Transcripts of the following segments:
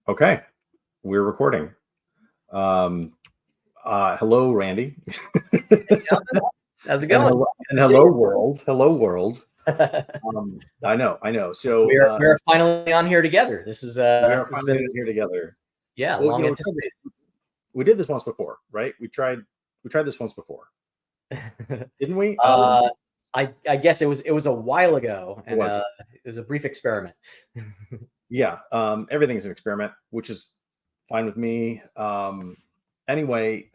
Okay, we're recording. Um, Hello, Randy. Hey, Jonathan. How's it and going? hello, Good and to see hello, you. world. Hello, world. I know. So We're finally on here together. This is we are this has finally been here together. Well, long we did this once before, right? We tried this once before, anticipated. didn't we? uh, I guess it was a while ago, It and was. it was a brief experiment. Yeah. Everything's an experiment, which is fine with me. Anyway,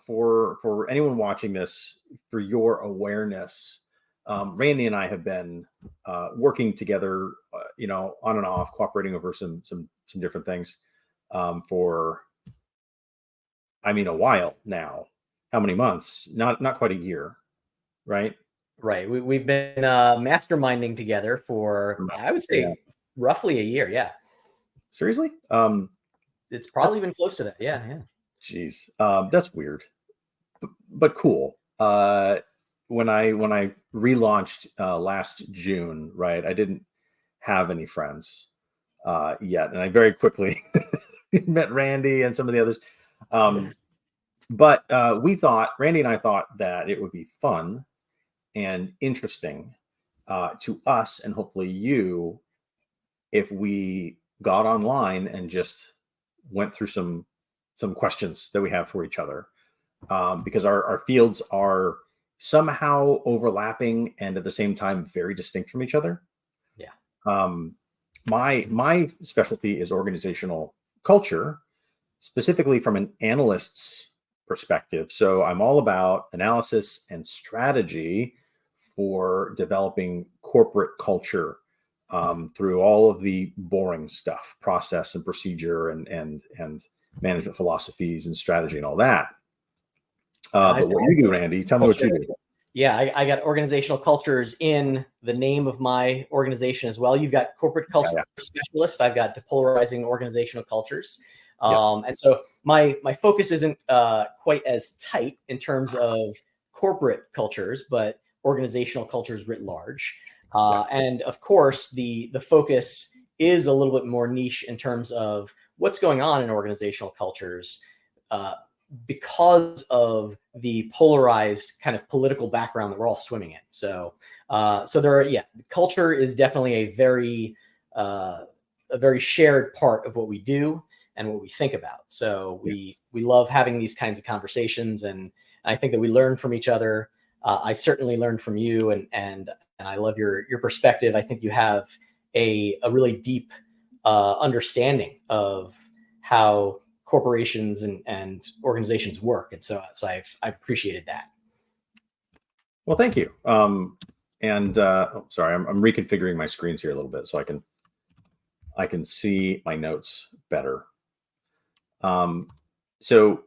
for anyone watching this, for your awareness, Randy and I have been working together, on and off, cooperating over some different things for, a while now. How many months? Not quite a year, right? Right. We've been masterminding together for, I would Yeah. say, roughly a year. Yeah, Seriously? it's That's probably been close to that. Yeah, yeah. Geez, that's weird, but cool. When I relaunched last June, right? I didn't have any friends yet, and I very quickly met Randy and some of the others. But Randy and I thought that it would be fun and interesting to us, and hopefully you, if we got online and just went through some questions that we have for each other, because our fields are somehow overlapping and at the same time very distinct from each other. Yeah. Um, my specialty is organizational culture, specifically from an analyst's perspective. So I'm all about analysis and strategy for developing corporate culture, through all of the boring stuff, process and procedure and management philosophies and strategy and all that. I But what you do, Randy, tell me what you culture. do. Yeah, I got organizational cultures in the name of my organization as well. You've got corporate Yeah, culture yeah, specialist. I've got depolarizing organizational cultures. yeah, And so my focus isn't quite as tight in terms of corporate cultures, but organizational cultures writ large. yeah, And of course, the focus is a little bit more niche in terms of what's going on in organizational cultures. Because of the polarized kind of political background that we're all swimming in. So there are, yeah, culture is definitely a very shared part of what we do and what we think about. So yeah. we love having these kinds of conversations, and I think that we learn from each other. I certainly learned from you, and I love your perspective. I think you have a really deep understanding of how corporations and organizations work, and so I've appreciated that. Well, thank you. And sorry, I'm reconfiguring my screens here a little bit so I can see my notes better. So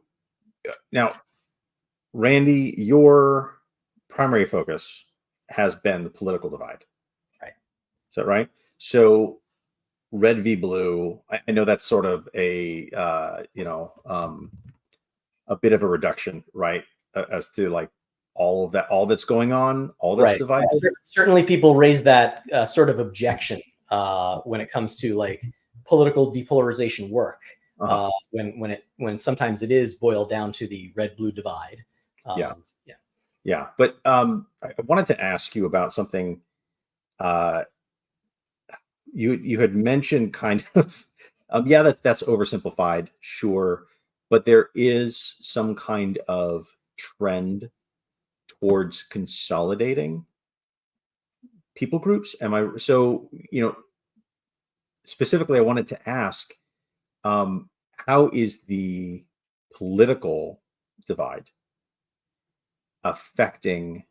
now, Randy, your primary focus has been the political divide. Right. Is that right? So red v blue. I know that's sort of a bit of a reduction, right? As to like all of that, all that's going on, all that's Right. divided. Certainly, people raise that sort of objection when it comes to like political depolarization work. When sometimes it is boiled down to the red blue divide. Yeah, Yeah. yeah. But I wanted to ask you about something. Uh, you had mentioned kind of, yeah, that's oversimplified, sure, but there is some kind of trend towards consolidating people groups. Am I so? Specifically, I wanted to ask, how is the political divide affecting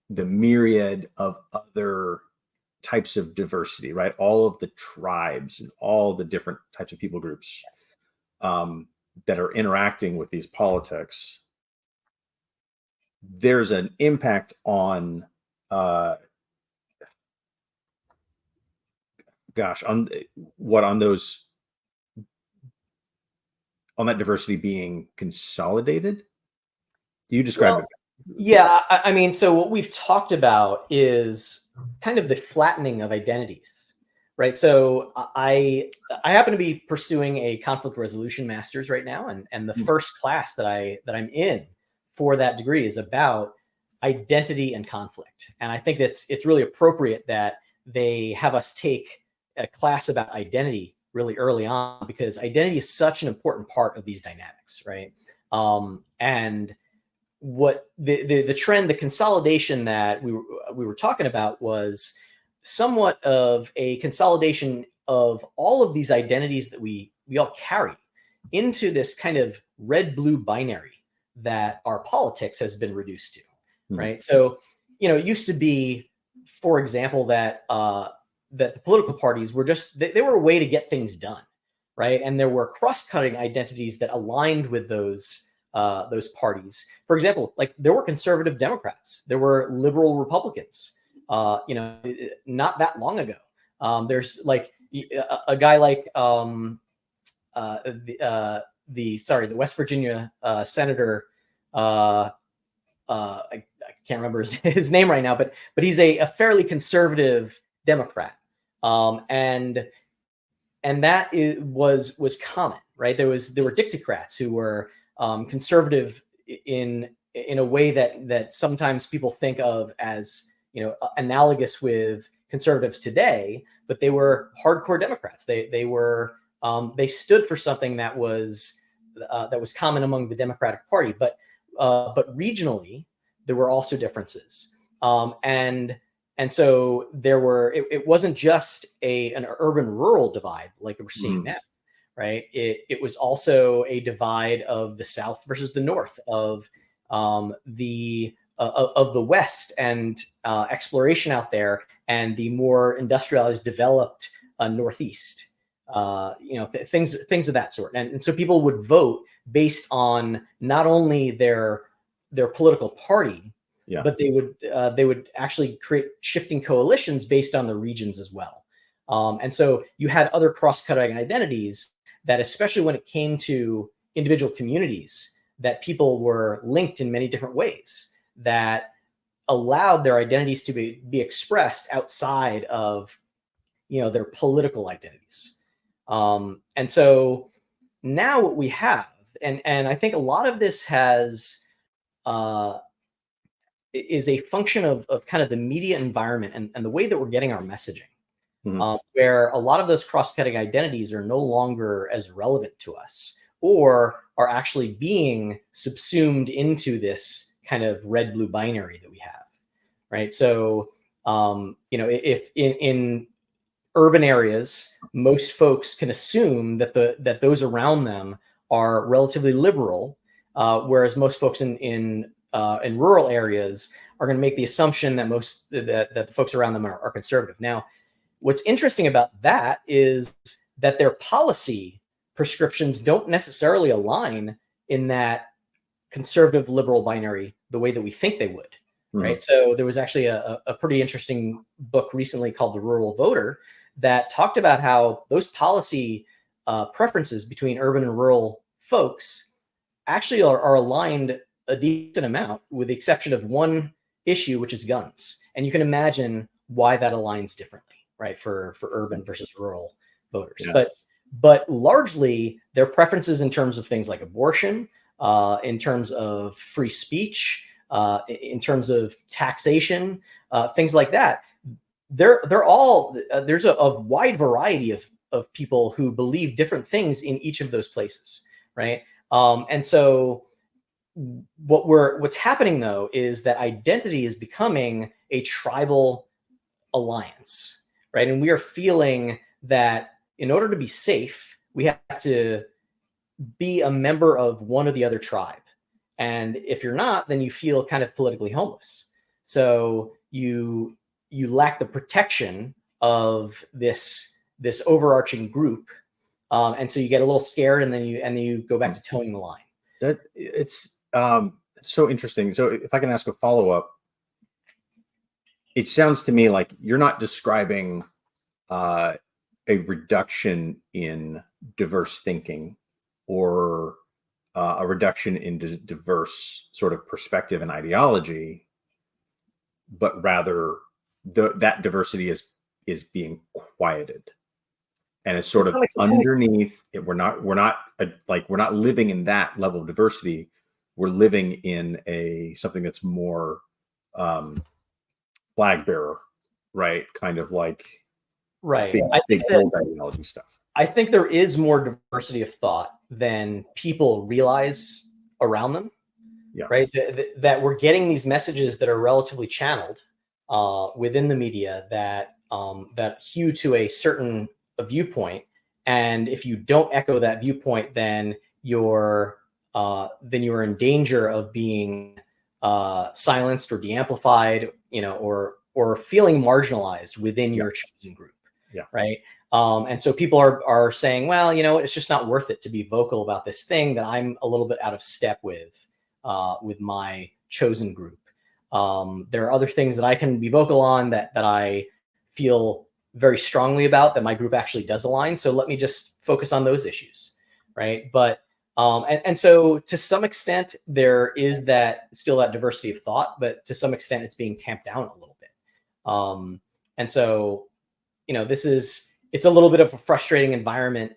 the myriad of other types of diversity, right? All of the tribes and all the different types of people groups, that are interacting with these politics. There's an impact on, uh, on those, on that diversity being consolidated. You described Well, it. yeah, I mean, so what we've talked about is kind of the flattening of identities. right? So I happen to be pursuing a conflict resolution master's right now, and the first class that I'm in for that degree is about identity and conflict. And I think it's really appropriate that they have us take a class about identity really early on, because identity is such an important part of these dynamics, right? And what the trend, the consolidation that we were talking about was somewhat of a consolidation of all of these identities that we all carry into this kind of red-blue binary that our politics has been reduced to, right? So, it used to be, for example, that that the political parties were just they were a way to get things done, right? And there were cross-cutting identities that aligned with those parties. For example, like there were conservative Democrats, there were liberal Republicans, not that long ago. There's like a guy like the West Virginia senator. I can't remember his name right now, but he's a fairly conservative Democrat, and that was common, right? There were Dixiecrats who were conservative in a way that sometimes people think of as analogous with conservatives today, but they were hardcore Democrats. They were they stood for something that was common among the Democratic Party, but regionally there were also differences, and so there were. It wasn't just an urban-rural divide like we're seeing now, right? It was also a divide of the South versus the North, of the West and exploration out there, and the more industrialized, developed Northeast. Things of that sort, and so people would vote based on not only their political party, but they would actually create shifting coalitions based on the regions as well. And so you had other cross-cutting identities that, especially when it came to individual communities, that people were linked in many different ways that allowed their identities to be expressed outside of their political identities. And so now what we have, and I think a lot of this is a function of kind of the media environment and the way that we're getting our messaging, where a lot of those cross-cutting identities are no longer as relevant to us, or are actually being subsumed into this kind of red-blue binary that we have, right? So, if in urban areas, most folks can assume that those around them are relatively liberal, whereas most folks in rural areas are going to make the assumption that that the folks around them are conservative. Now, what's interesting about that is that their policy prescriptions don't necessarily align in that conservative liberal binary the way that we think they would, right? So there was actually a pretty interesting book recently called The Rural Voter that talked about how those policy preferences between urban and rural folks actually are aligned a decent amount, with the exception of one issue, which is guns. And you can imagine why that aligns differently, right, for urban versus rural voters. Yeah. But largely, their preferences in terms of things like abortion, in terms of free speech, in terms of taxation, things like that, they're all there's a wide variety of people who believe different things in each of those places, right? And so what's happening though is that identity is becoming a tribal alliance, right? And we are feeling that in order to be safe, we have to be a member of one or the other tribe. And if you're not, then you feel kind of politically homeless. So you lack the protection of this overarching group, and so you get a little scared, and then you go back to towing the line. That it's so interesting. So if I can ask a follow-up, it sounds to me like you're not describing a reduction in diverse thinking, or a reduction in diverse sort of perspective and ideology, but rather that diversity is is being quieted, and it's sort of underneath it. We're not living in that level of diversity. We're living in something that's more flag bearer, right? Kind of like right. big old ideology stuff. I think there is more diversity of thought than people realize around them. Yeah. Right. That we're getting these messages that are relatively channeled within the media that hew to a certain viewpoint, and if you don't echo that viewpoint, then you're in danger of being silenced or de-amplified, or feeling marginalized within your chosen group. Yeah. Right. And so people are saying, well, it's just not worth it to be vocal about this thing that I'm a little bit out of step with my chosen group. There are other things that I can be vocal on that I feel very strongly about, that my group actually does align. So let me just focus on those issues, right? But and so to some extent there is still that diversity of thought, but to some extent it's being tamped down a little bit. And so it's a little bit of a frustrating environment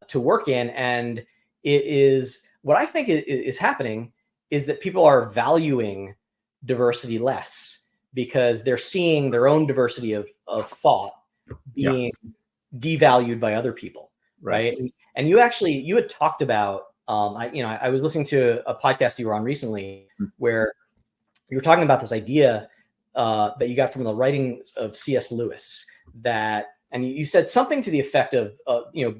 to work in, and it is what I think is happening is that people are valuing diversity less because they're seeing their own diversity of thought being devalued by other people, right? And you had talked about I was listening to a podcast you were on recently where you were talking about this idea that you got from the writings of C.S. Lewis, and you said something to the effect of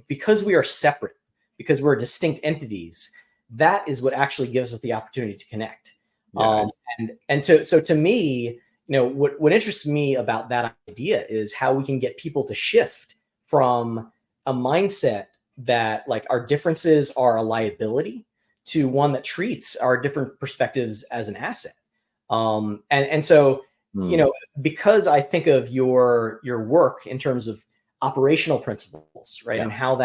because we are separate, because we're distinct entities, that is what actually gives us the opportunity to connect. So to me, what interests me about that idea is how we can get people to shift from a mindset that like our differences are a liability to one that treats our different perspectives as an asset. So because I think of your work in terms of operational principles, right, and how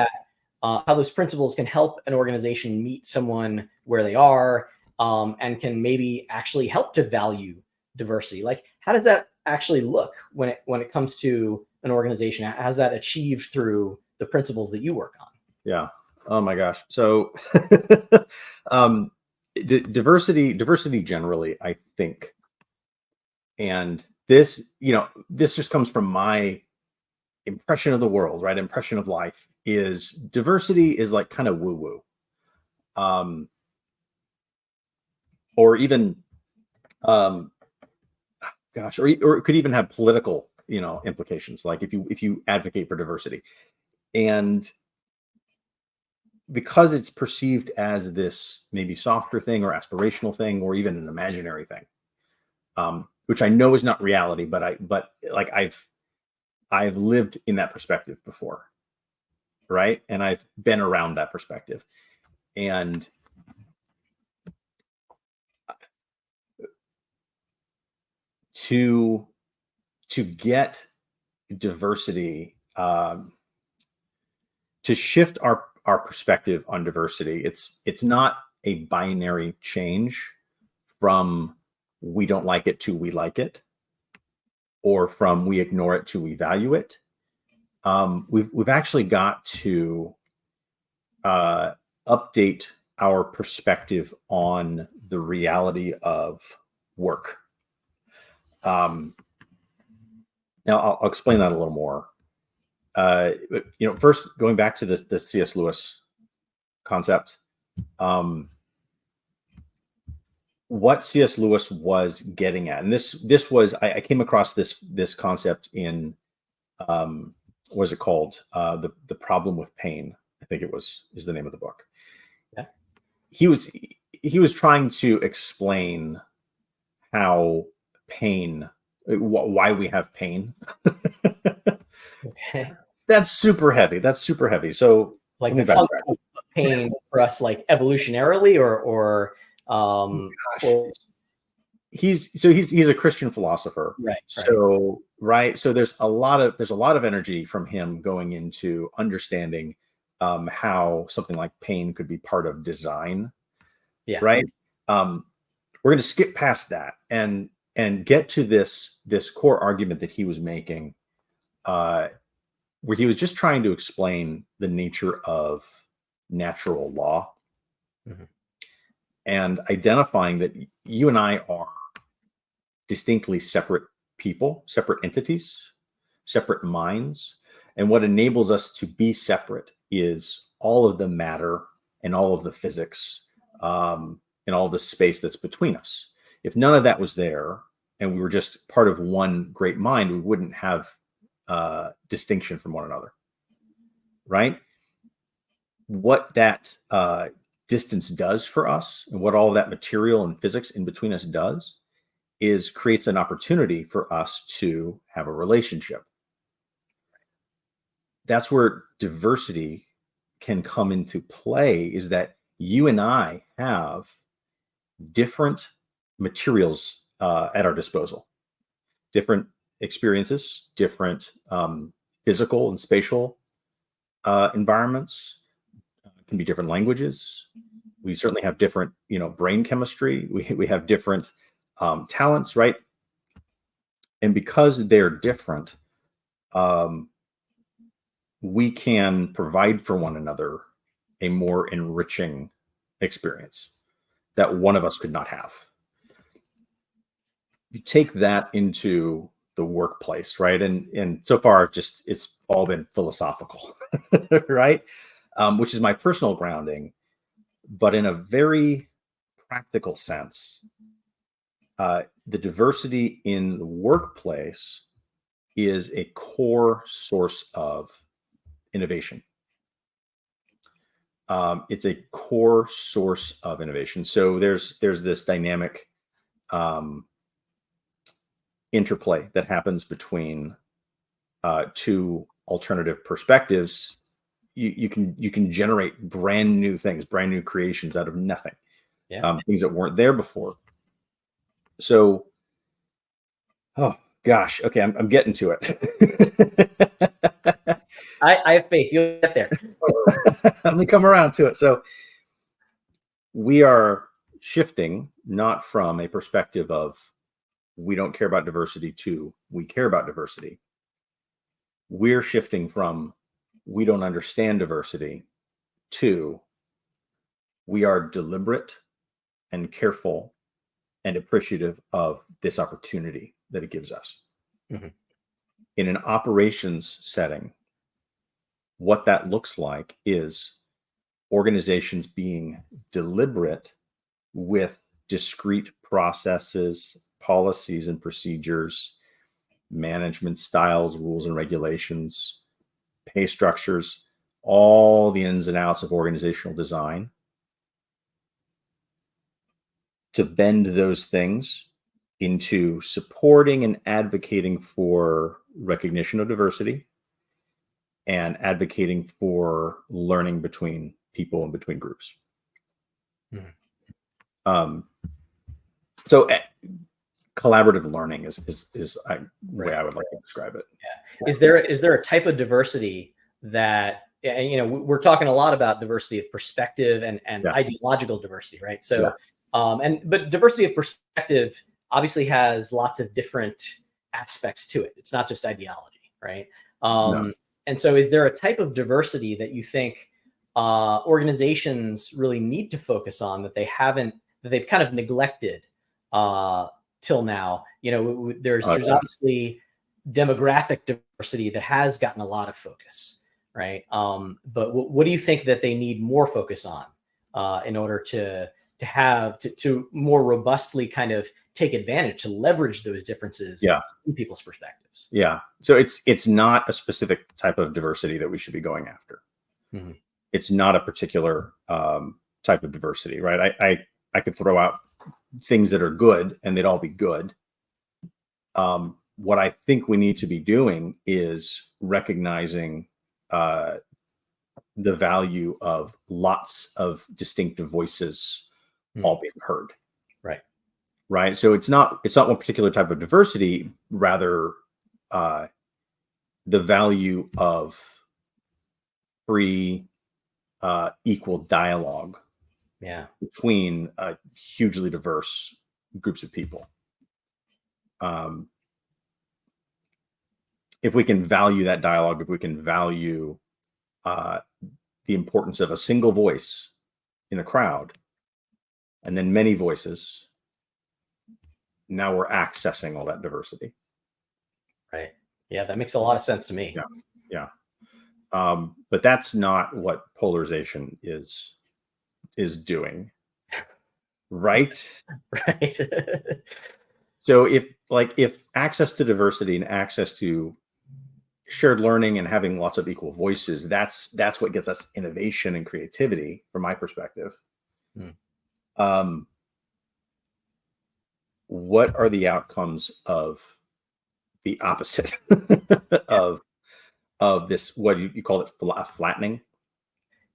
those principles can help an organization meet someone where they are, and can maybe actually help to value diversity. Like, how does that actually look when it comes to an organization? How's that achieved through the principles that you work on? Yeah. Oh my gosh. So, diversity generally, I think, and this just comes from my impression of the world, right? Impression of life is diversity is like kind of woo woo, or even, gosh, or it could even have political, implications. Like if you advocate for diversity, and because it's perceived as this maybe softer thing or aspirational thing or even an imaginary thing, which I know is not reality, but like I've lived in that perspective before, right? And I've been around that perspective, and to get diversity, to shift our perspective on diversity, it's not a binary change from we don't like it to we like it, or from we ignore it to we value it. We've actually got to update our perspective on the reality of work. Now I'll explain that a little more. First going back to the C.S. Lewis concept, what C.S. Lewis was getting at, and this was I came across this concept in what is it called? The Problem with Pain, I think is the name of the book. Yeah. He was trying to explain how pain, why we have pain. Okay. That's super heavy. So like the function of pain for us, like evolutionarily, or he's a Christian philosopher, right? So there's a lot of energy from him going into understanding how something like pain could be part of design. Yeah. Right. We're going to skip past that and get to this core argument that he was making uh, where he was just trying to explain the nature of natural law Mhm. and identifying that you and I are distinctly separate people, separate entities, separate minds. And what enables us to be separate is all of the matter and all of the physics, and all the space that's between us. If none of that was there and we were just part of one great mind, we wouldn't have distinction from one another, right? What that distance does for us and what all that material and physics in between us does is creates an opportunity for us to have a relationship. That's where diversity can come into play, is that you and I have different materials at our disposal, different experiences, different physical and spatial environments, can be different languages. We certainly have different, brain chemistry. We have different talents, right? And because they're different, um, we can provide for one another a more enriching experience that one of us could not have. You take that into the workplace, right? And so far, just it's all been philosophical, right? Which is my personal grounding, but in a very practical sense, the diversity in the workplace is a core source of innovation. It's a core source of innovation. So there's this dynamic um, interplay that happens between two alternative perspectives. You can generate brand new things, brand new creations out of nothing, Yeah. things that weren't there before. So, oh gosh, okay, I'm getting to it. I have faith. You'll get there. Let me come around to it. So we are shifting not from a perspective of we don't care about diversity to we care about diversity. We're shifting from we don't understand diversity to we are deliberate and careful and appreciative of this opportunity that it gives us. Mhm. In an operations setting, what that looks like is organizations being deliberate with discrete processes, policies, and procedures, management styles, rules and regulations, pay structures, all the ins and outs of organizational design, to bend those things into supporting and advocating for recognition of diversity and advocating for learning between people and between groups. Mhm. Um, so collaborative learning is the way Right. I would like to describe it. Yeah. Is there a type of diversity that, and we're talking a lot about diversity of perspective and Yeah. ideological diversity, right? So but diversity of perspective obviously has lots of different aspects to it. It's not just ideology, right? No. And so is there a type of diversity that you think organizations really need to focus on that they've kind of neglected till now? There's Yeah. obviously demographic diversity that has gotten a lot of focus, right? But what do you think that they need more focus on in order to more robustly kind of take advantage, to leverage those differences in people's perspectives? Yeah. So it's not a specific type of diversity that we should be going after. Mm-hmm. It's not a particular type of diversity, right? I could throw out things that are good and they'd all be good. What I think we need to be doing is recognizing the value of lots of distinctive voices all being heard. Right. Right. So it's not one particular type of diversity, rather the value of free, equal dialogue between hugely diverse groups of people. if we can value that dialogue, if we can value uh, the importance of a single voice in a crowd and then many voices, now we're accessing all that diversity. Right. Yeah, that makes a lot of sense to me. Yeah. Yeah. But that's not what polarization is doing. Right. Right. So if access to diversity and access to shared learning and having lots of equal voices, that's what gets us innovation and creativity from my perspective. Hmm. What are the outcomes of the opposite of this, what you call it, flattening?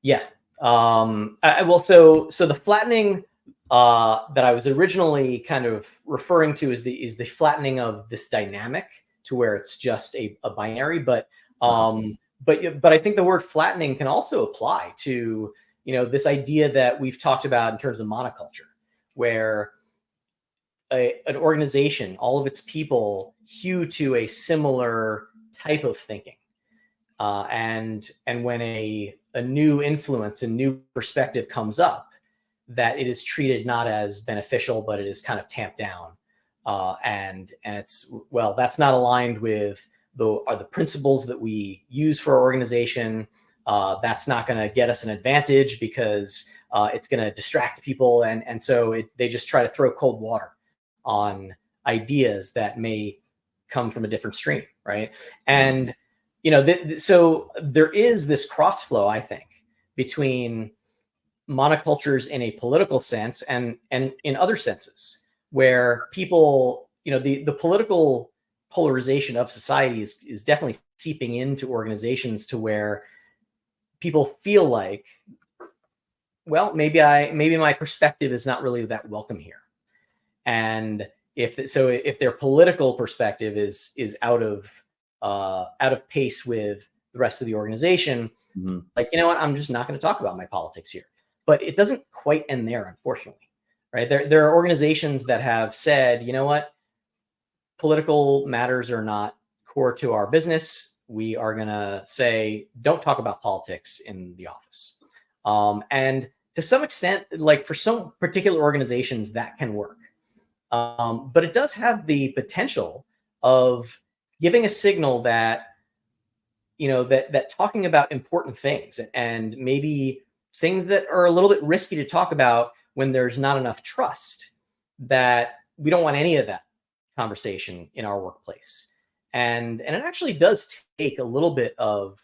Yeah. Well, so the flattening that I was originally kind of referring to is the flattening of this dynamic to where it's just a binary. But I think the word flattening can also apply to, this idea that we've talked about in terms of monoculture, where an organization, all of its people hew to a similar type of thinking. And when a new influence, a new perspective comes up, that it is treated not as beneficial, but it is kind of tamped down. And it's, well, that's not aligned with the principles that we use for our organization. That's not going to get us an advantage because it's going to distract people. And so they just try to throw cold water on ideas that may come from a different stream, right? And so there is this cross flow, I think, between monocultures in a political sense and in other senses, where people, the political polarization of society is definitely seeping into organizations to where people feel like, well, maybe my perspective is not really that welcome here. And if their political perspective is out of pace with the rest of the organization, like, you know what, I'm just not going to talk about my politics here. But it doesn't quite end there, unfortunately, right? There are organizations that have said, you know what, political matters are not core to our business. We are going to say, don't talk about politics in the office. And to some extent, like for some particular organizations, that can work. But it does have the potential of giving a signal that, that talking about important things and maybe things that are a little bit risky to talk about when there's not enough trust, that we don't want any of that conversation in our workplace. And it actually does take a little bit of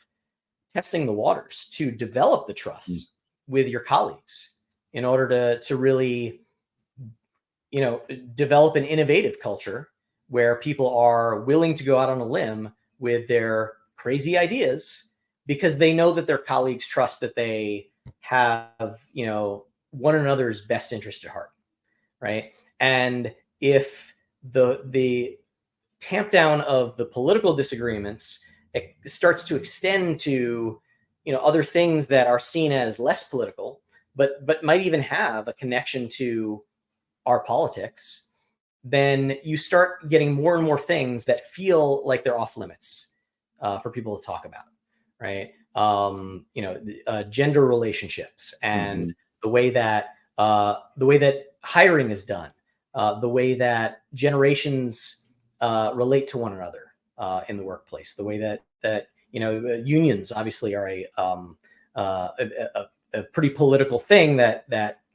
testing the waters to develop the trust with your colleagues in order to really, develop an innovative culture where people are willing to go out on a limb with their crazy ideas because they know that their colleagues trust that they have, one another's best interest at heart, right? And if the tamp down of the political disagreements, it starts to extend to, other things that are seen as less political, but might even have a connection to our politics, then you start getting more and more things that feel like they're off limits for people to talk about, right? Gender relationships and the way that hiring is done, the way that generations relate to one another in the workplace, the way that unions obviously are a pretty political thing that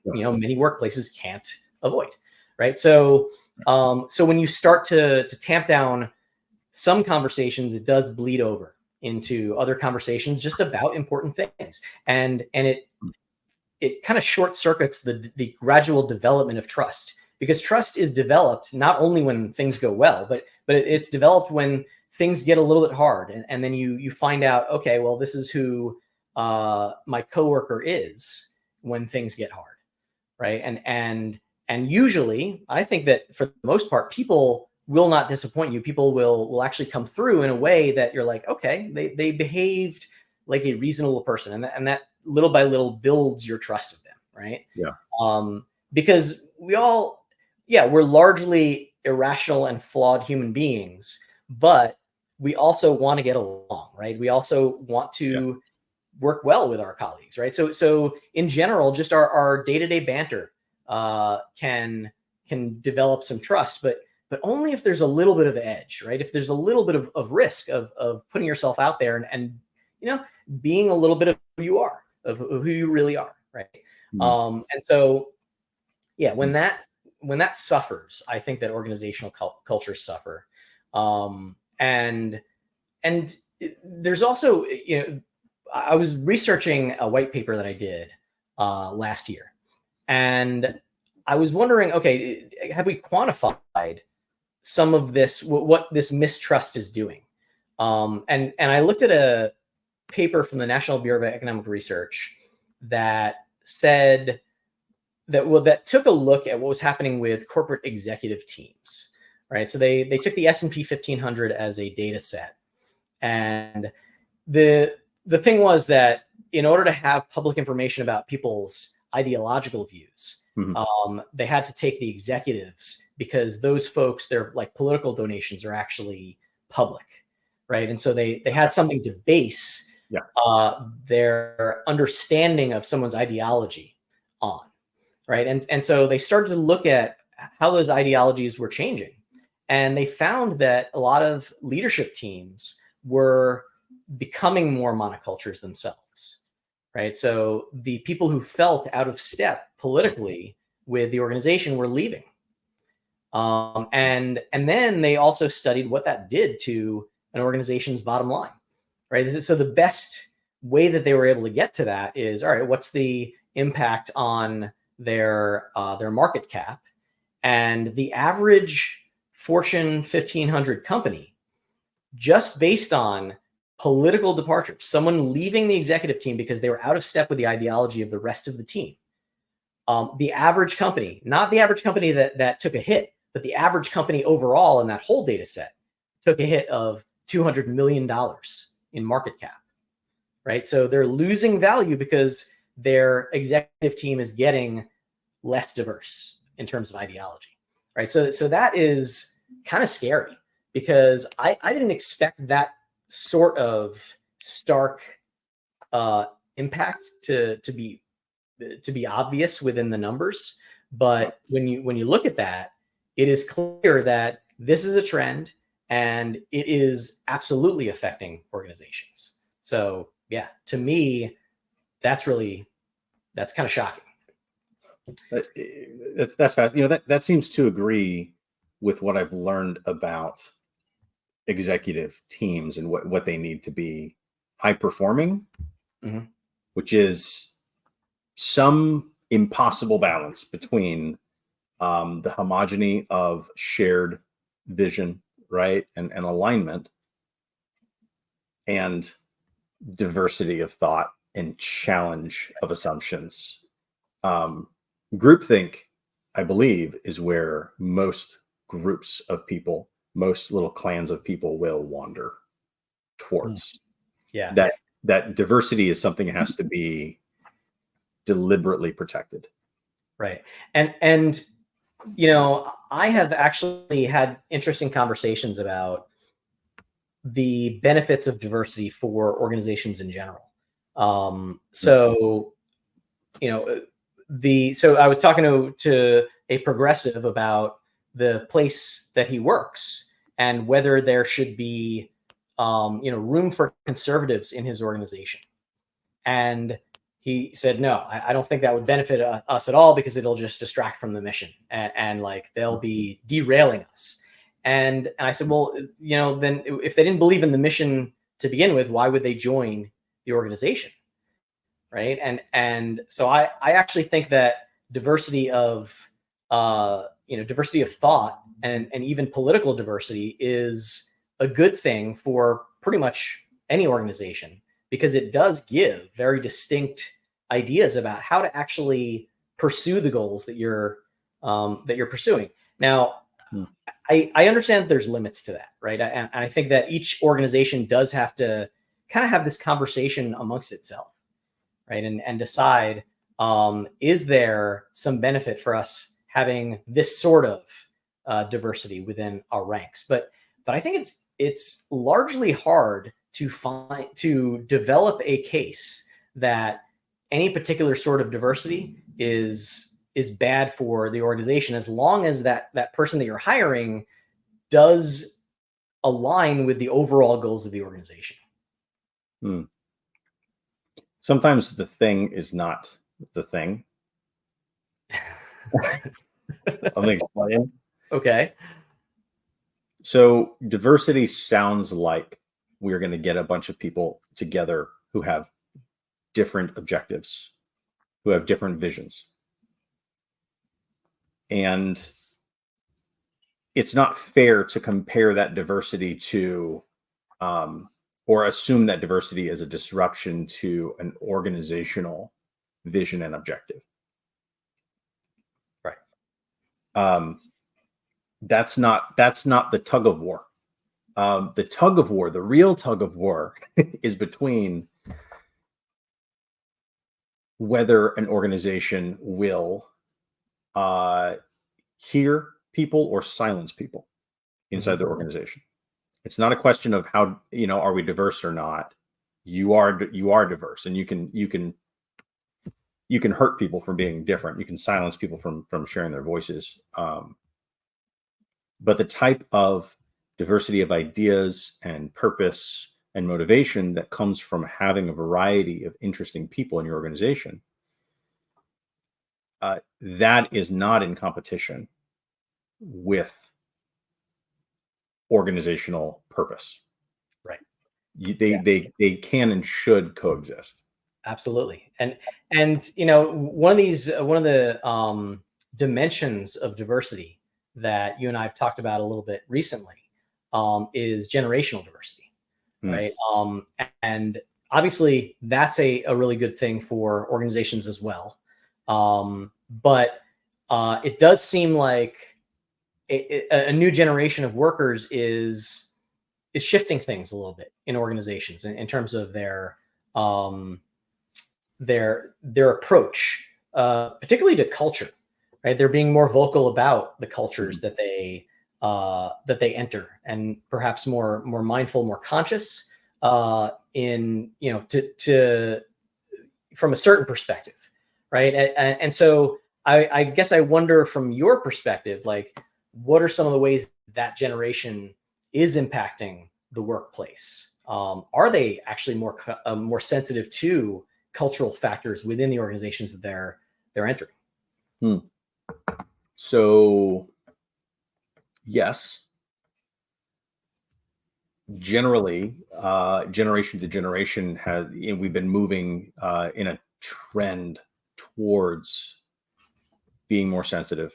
many workplaces can't avoid, right? So when you start to tamp down some conversations, it does bleed over into other conversations just about important things, and it kind of short circuits the gradual development of trust, because trust is developed not only when things go well, but it's developed when things get a little bit hard, and then you find out, okay, well, this is who my coworker is when things get hard, right? And usually, I think that for the most part, people will not disappoint you. People will actually come through in a way that you're like, okay, they behaved like a reasonable person, and that little by little builds your trust of them, right? Yeah. Because we're largely irrational and flawed human beings, but we also want to get along, right? We also want to work well with our colleagues, right? So in general, just our day-to-day banter can develop some trust, but only if there's a little bit of edge, right? If there's a little bit of risk of putting yourself out there and being a little bit of who you are, of who you really are, right? And so, yeah, when that suffers, I think that organizational cultures suffer. And there's also, I was researching a white paper that I did last year, and I was wondering, okay, have we quantified some of this, what this mistrust is doing? And I looked at a paper from the National Bureau of Economic Research that said that took a look at what was happening with corporate executive teams, right? So they took the S&P 1500 as a data set, and the thing was that in order to have public information about people's ideological views, they had to take the executives, because those folks, their like political donations are actually public, right? And so they had something to base their understanding of someone's ideology on, right? And so they started to look at how those ideologies were changing, and they found that a lot of leadership teams were becoming more monocultures themselves, right? So the people who felt out of step politically with the organization were leaving. And then they also studied what that did to an organization's bottom line, right? So the best way that they were able to get to that is, all right, what's the impact on their market cap? And the average Fortune 1500 company, just based on political departures, someone leaving the executive team because they were out of step with the ideology of the rest of the team, the average company, not the average company that took a hit, but the average company overall in that whole data set took a hit of $200 million in market cap, right? So they're losing value because their executive team is getting less diverse in terms of ideology, right? So that is kind of scary, because I didn't expect that sort of stark impact to be obvious within the numbers. But when you look at that, it is clear that this is a trend, and it is absolutely affecting organizations. So yeah, to me, that's kind of shocking. That's fast. That seems to agree with what I've learned about executive teams and what they need to be high performing, which is some impossible balance between the homogeny of shared vision, right, and alignment, and diversity of thought and challenge of assumptions. Groupthink, I believe, is where most groups of people, most little clans of people will wander towards. Yeah. That diversity is something that has to be deliberately protected. Right. And I have actually had interesting conversations about the benefits of diversity for organizations in general. So I was talking to a progressive about the place that he works and whether there should be room for conservatives in his organization. And he said, no, I don't think that would benefit us at all, because it'll just distract from the mission, and like they'll be derailing us. And I said, well, then if they didn't believe in the mission to begin with, why would they join the organization? Right. And so I actually think that diversity of thought and even political diversity is a good thing for pretty much any organization, because it does give very distinct ideas about how to actually pursue the goals that you're pursuing. Now, I understand that there's limits to that, right? And I think that each organization does have to kind of have this conversation amongst itself, right? And decide, is there some benefit for us having this sort of diversity within our ranks? But I think it's largely hard to develop a case that any particular sort of diversity is bad for the organization, as long as that person that you're hiring does align with the overall goals of the organization. Sometimes the thing is not the thing. Let me explain. Okay. So diversity sounds like we're going to get a bunch of people together who have different objectives, who have different visions. And it's not fair to compare that diversity to, or assume that diversity is a disruption to an organizational vision and objective. Right. That's not the tug of war. The tug of war, the real tug of war, is between whether an organization will hear people or silence people inside the organization. It's not a question of how, are we diverse or not. You are diverse, and you can hurt people from being different. You can silence people from sharing their voices. But the type of diversity of ideas and purpose and motivation that comes from having a variety of interesting people in your organization, that is not in competition with organizational purpose. Right. They can and should coexist. Absolutely. And one of the dimensions of diversity that you and I have talked about a little bit recently is generational diversity, right? And obviously that's a really good thing for organizations as well. But it does seem like a new generation of workers is shifting things a little bit in organizations in terms of their approach, particularly to culture, right? They're being more vocal about the cultures that they enter, and perhaps more mindful, more conscious in, from a certain perspective, right? And so I guess I wonder, from your perspective, like, what are some of the ways that generation is impacting the workplace? Are they actually more sensitive to cultural factors within the organizations that they're entering? So, yes, generally, generation to generation we've been moving in a trend towards being more sensitive,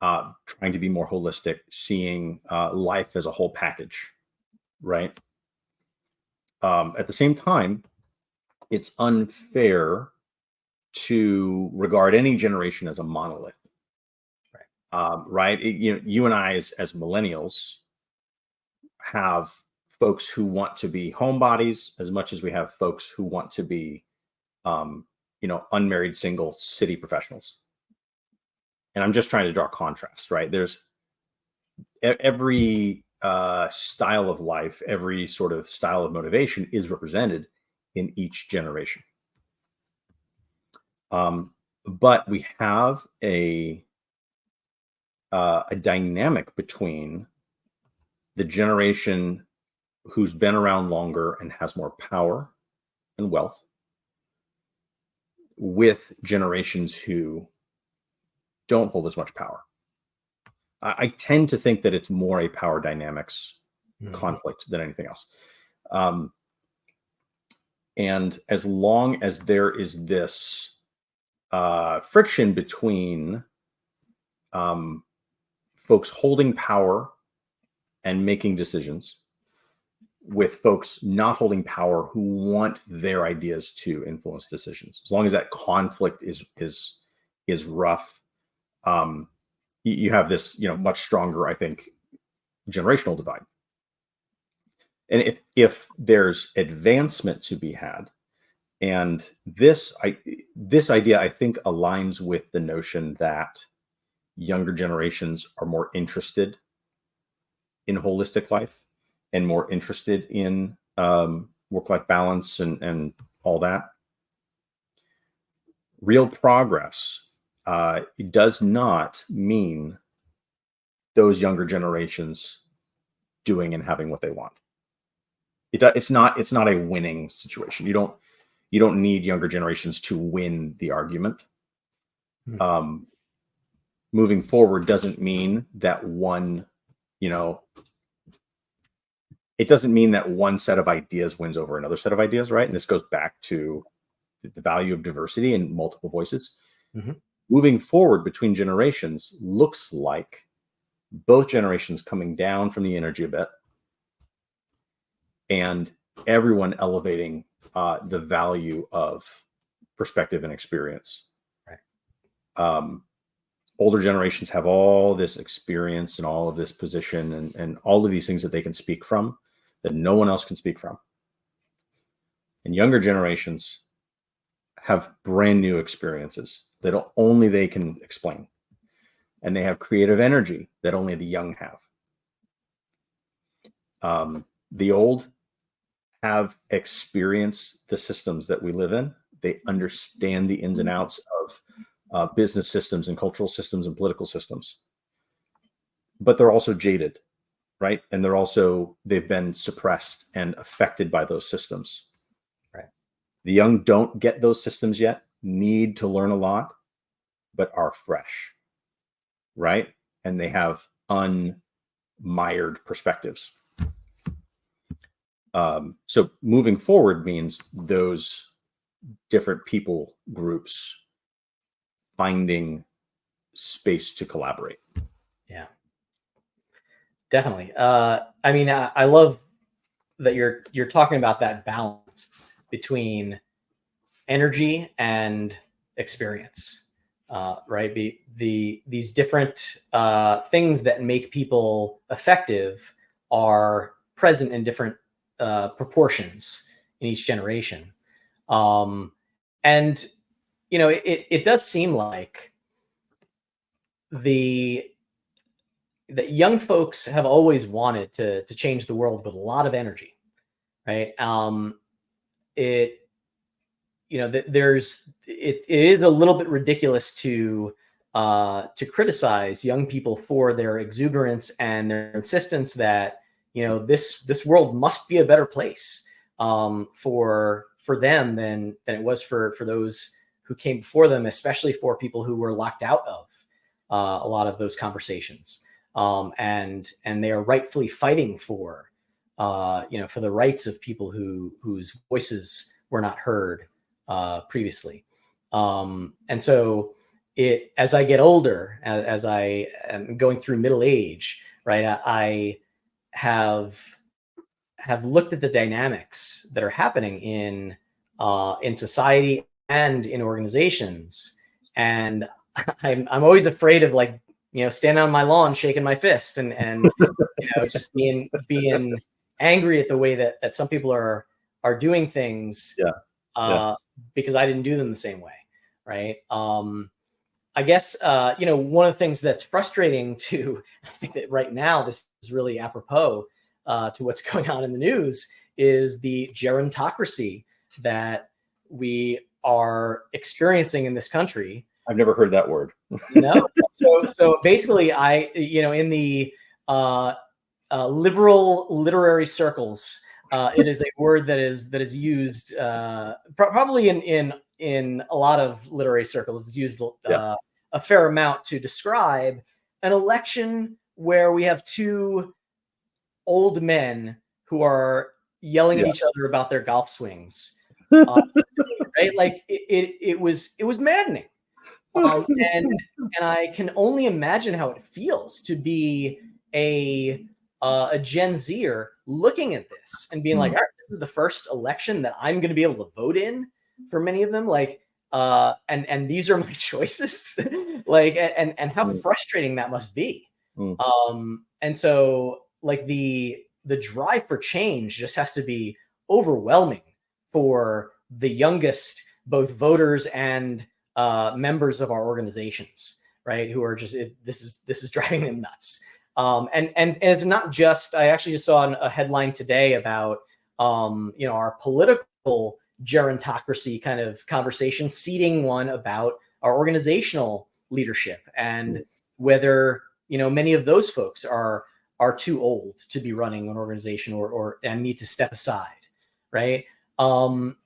trying to be more holistic, seeing life as a whole package, right? At the same time, it's unfair to regard any generation as a monolith, right? You and I, as millennials, have folks who want to be homebodies as much as we have folks who want to be, unmarried single city professionals. And I'm just trying to draw contrast, right? There's every style of life, every sort of style of motivation is represented in each generation. But we have a dynamic between the generation who's been around longer and has more power and wealth, with generations who don't hold as much power. I tend to think that it's more a power dynamics conflict than anything else. And as long as there is this friction between folks holding power and making decisions, with folks not holding power who want their ideas to influence decisions, as long as that conflict is rough, you have this, much stronger, I think, generational divide. And if there's advancement to be had, and this idea, I think, aligns with the notion that younger generations are more interested in holistic life, and more interested in work-life balance and all that. Real progress it does not mean those younger generations doing and having what they want. It's not a winning situation. You don't need younger generations to win the argument. Moving forward doesn't mean that it doesn't mean that one set of ideas wins over another set of ideas, right? And this goes back to the value of diversity and multiple voices. Moving forward between generations looks like both generations coming down from the energy a bit and everyone elevating the value of perspective and experience. Right. Older generations have all this experience and all of this position and all of these things that they can speak from that no one else can speak from. And younger generations have brand new experiences that only they can explain. And they have creative energy that only the young have. The old have experienced the systems that we live in. They understand the ins and outs of business systems and cultural systems and political systems. But they're also jaded, right? And they've been suppressed and affected by those systems. Right. The young don't get those systems yet, need to learn a lot, but are fresh, right? And they have unmired perspectives. So moving forward means those different people groups finding space to collaborate. Yeah, definitely. I mean, I love that you're talking about that balance between energy and experience, right? These different things that make people effective are present in different proportions in each generation. And, it does seem like that young folks have always wanted to change the world with a lot of energy, right? It is a little bit ridiculous to criticize young people for their exuberance and their insistence that this world must be a better place for them than it was for those who came before them, especially for people who were locked out of a lot of those conversations, and they are rightfully fighting for the rights of people whose voices were not heard previously. And so as I get older, as I am going through middle age, right, I have looked at the dynamics that are happening in society and in organizations, and I'm always afraid of standing on my lawn shaking my fist and just being angry at the way that some people are doing things. Because I didn't do them the same way, right? I guess one of the things that's frustrating I think that right now this is really apropos to what's going on in the news is the gerontocracy that we are experiencing in this country. I've never heard that word. No. So basically, in the liberal literary circles, it is a word that is used probably in a lot of literary circles. It's used a fair amount to describe an election where we have two old men who are yelling at each other about their golf swings. Right? Like it was maddening. And I can only imagine how it feels to be a Gen Zer looking at this and being like, all right, this is the first election that I'm going to be able to vote in for many of them. And these are my choices. And how frustrating that must be. And so the drive for change just has to be overwhelming for the youngest, both voters and members of our organizations, right? Who are just, this is driving them nuts. And it's not just, I actually just saw a headline today about, our political gerontocracy kind of conversation, seeding one about our organizational leadership, and whether, many of those folks are too old to be running an organization, and need to step aside. Right. And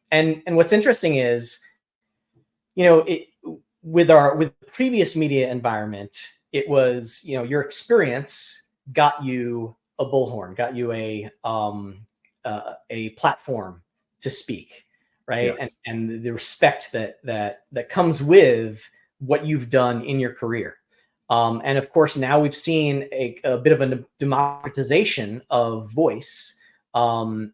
what's interesting is, with the previous media environment, it was, your experience got you a bullhorn, got you a platform to speak, right? Yeah. And the respect that comes with what you've done in your career. And of course, now we've seen a bit of a democratization of voice, and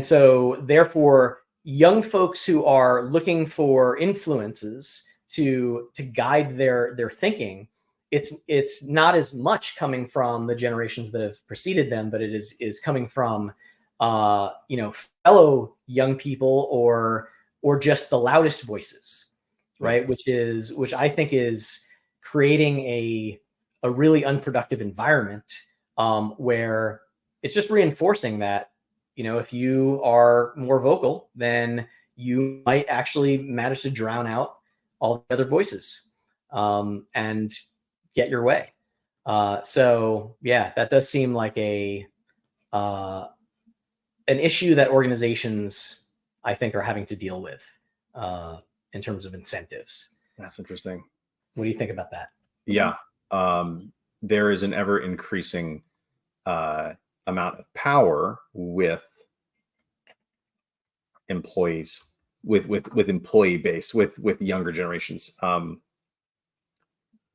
so therefore, young folks who are looking for influences to guide their thinking, it's not as much coming from the generations that have preceded them, but it is coming from fellow young people, or just the loudest voices, right? Which I think is creating a really unproductive environment, where it's just reinforcing that, if you are more vocal, then you might actually manage to drown out all the other voices, and get your way. So yeah, that does seem like an issue that organizations, I think, are having to deal with, in terms of incentives. That's interesting. What do you think about that? Yeah. There is an ever increasing amount of power with employees, with employee base, with younger generations.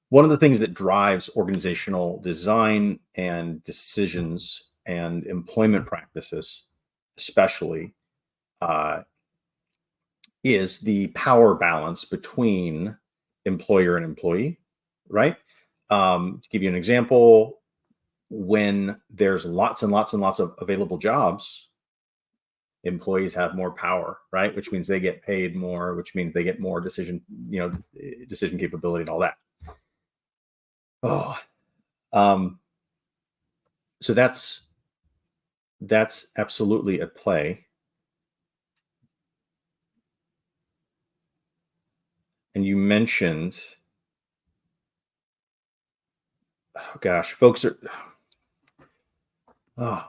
One of the things that drives organizational design and decisions and employment practices, especially, is the power balance between employer and employee, right? To give you an example, when there's lots and lots and lots of available jobs, employees have more power, right? Which means they get paid more, which means they get more decision capability and all that. Oh, so that's absolutely at play. And you mentioned, oh gosh, folks are, oh,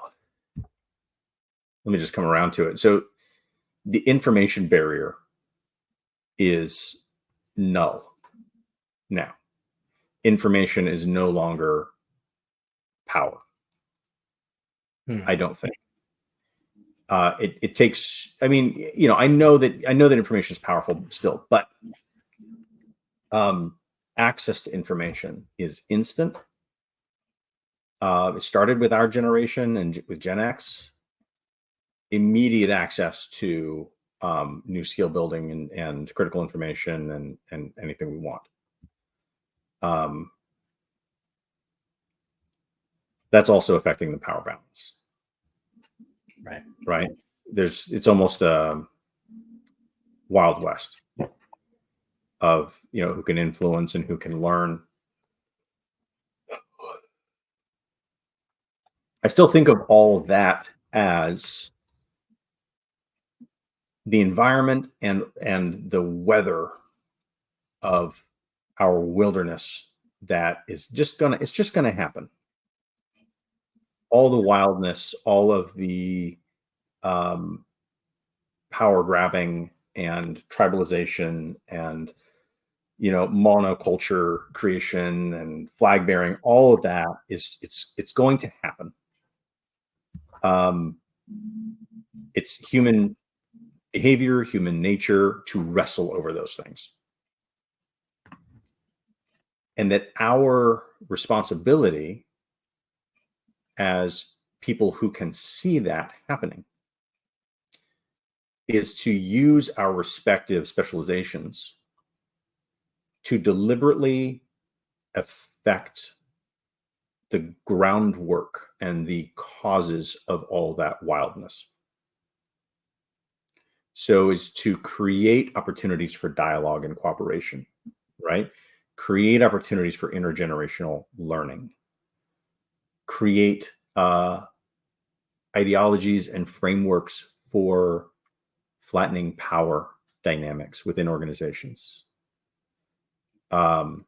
let me just come around to it. So the information barrier is null now. Information is no longer power. I don't think. It takes, I mean, I know that information is powerful still, but access to information is instant. It started with our generation and with Gen X. Immediate access to new skill building and critical information and anything we want. That's also affecting the power balance. Right. It's almost a Wild West of, who can influence and who can learn. I still think of all of that as the environment and the weather of our wilderness that is just gonna happen. All the wildness, all of the power grabbing and tribalization and monoculture creation and flag bearing, all of that it's going to happen. It's human behavior, human nature to wrestle over those things. And that our responsibility as people who can see that happening is to use our respective specializations to deliberately affect the groundwork and the causes of all that wildness. So is to create opportunities for dialogue and cooperation, right? create opportunities for intergenerational learning, create ideologies and frameworks for flattening power dynamics within organizations. And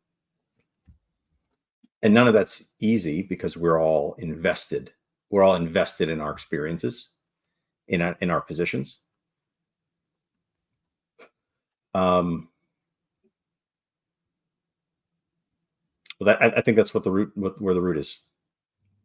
none of that's easy because we're all invested. We're all invested in our experiences, in our positions. Well, I think that's what where the root is.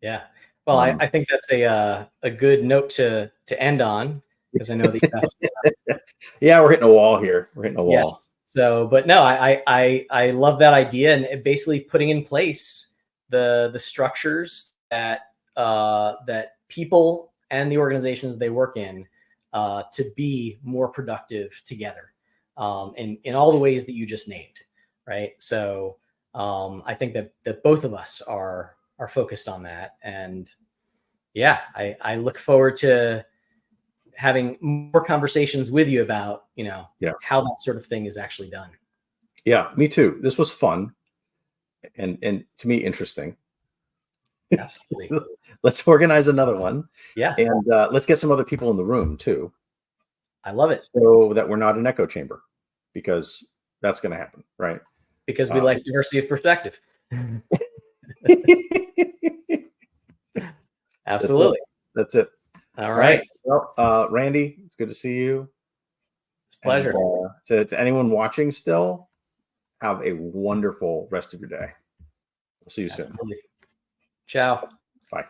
Yeah. Well, I think that's a good note to end on, because I know that you have yeah, we're hitting a wall here. We're hitting a wall. Yes. So, but no, I love that idea, and basically putting in place the structures that that people and the organizations they work in to be more productive together, in all the ways that you just named, right? So I think that both of us are focused on that, and yeah, I look forward to having more conversations with you about, how that sort of thing is actually done. Yeah, me too. This was fun, and to me interesting. Absolutely. Let's organize another one. Yeah. And let's get some other people in the room too. I love it. So that we're not an echo chamber, because that's going to happen, right? Because we like diversity of perspective. Absolutely. That's it. All right. Well, Randy, it's good to see you. It's a pleasure. And, to anyone watching still, have a wonderful rest of your day. We'll see you soon. Ciao. Bye.